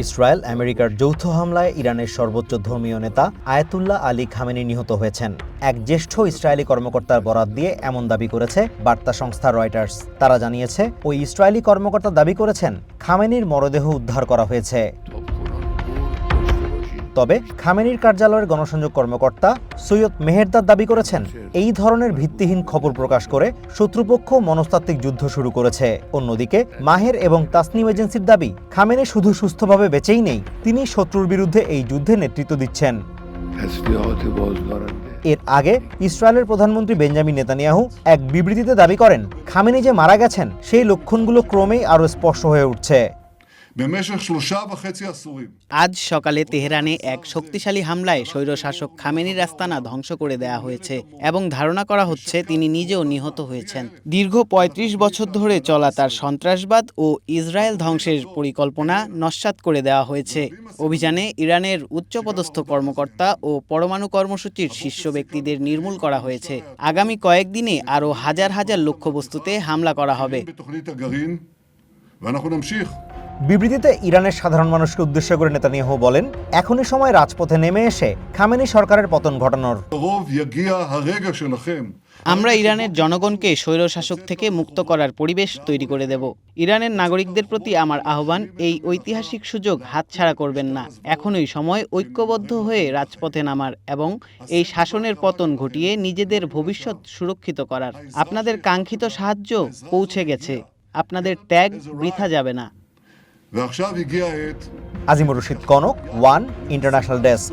Israel আমেরিকার যৌথ হামলায় ইরানের সর্বোচ্চ ধর্মীয় নেতা আয়াতুল্লাহ আলী খামেনি নিহত হয়েছেন। এক জ্যেষ্ঠ ইসরায়েলি কর্মকর্তার বরাত দিয়ে এমন দাবি করেছে বার্তা সংস্থা রয়টার্স। তারা জানিয়েছে, ওই ইসরায়েলি কর্মকর্তা দাবি করেছেন খামেনির মরদেহ উদ্ধার করা হয়েছে। তবে খামেনির কার্যালয়ের গণসংযোগ কর্মকর্তা সৈয়দ মেহেরদাদ দাবি করেছেন, এই ধরনের ভিত্তিহীন খবর প্রকাশ করে শত্রুপক্ষ মনস্তাত্ত্বিক যুদ্ধ শুরু করেছে। অন্যদিকে মাহের এবং তাসনিম এজেন্সির দাবি, খামেনি শুধু সুস্থভাবে বেঁচেই নেই, তিনি শত্রুর বিরুদ্ধে এই যুদ্ধে নেতৃত্ব দিচ্ছেন। এর আগে ইসরায়েলের প্রধানমন্ত্রী বেঞ্জামিন নেতানিয়াহু এক বিবৃতিতে দাবি করেন, খামেনি যে মারা গেছেন সেই লক্ষণগুলো ক্রমেই আরও স্পষ্ট হয়ে উঠছে। আজ সকালে তেহরানে এক শক্তিশালী হামলায় স্বৈরশাসক খামেনির আস্তানা ধ্বংস করে দেয়া হয়েছে এবং ধারণা করা হচ্ছে তিনি নিজেও নিহত হয়েছেন। দীর্ঘ ৩৫ বছর ধরে চলা তার সন্ত্রাসবাদ ও ইসরায়েল ধ্বংসের পরিকল্পনা নস্যাৎ করে দেওয়া হয়েছে। অভিযানে ইরানের উচ্চপদস্থ কর্মকর্তা ও পরমাণু কর্মসূচির শীর্ষ ব্যক্তিদের নির্মূল করা হয়েছে। আগামী কয়েকদিনে আরও হাজার হাজার লক্ষ্যবস্তুতে হামলা করা হবে। বিবৃতিতে ইরানের সাধারণ মানুষকে উদ্দেশ্য করে নেতানিয়াহু বলেন, এখনই সময় রাজপথে নেমে এসে খামেনি সরকারের পতন ঘটানোর। আমরা ইরানের জনগণকে স্বৈরশাসক থেকে মুক্ত করার পরিবেশ তৈরি করে দেব। ইরানের নাগরিকদের প্রতি আমার আহ্বান, এই ঐতিহাসিক সুযোগ হাতছাড়া করবেন না। এখনই সময় ঐক্যবদ্ধ হয়ে রাজপথে নামার এবং এই শাসনের পতন ঘটিয়ে নিজেদের ভবিষ্যৎ সুরক্ষিত করার। আপনাদের কাঙ্ক্ষিত সাহায্য পৌঁছে গেছে, আপনাদের ত্যাগ বৃথা যাবে না। Azimur Rashid Kanak, one international desk.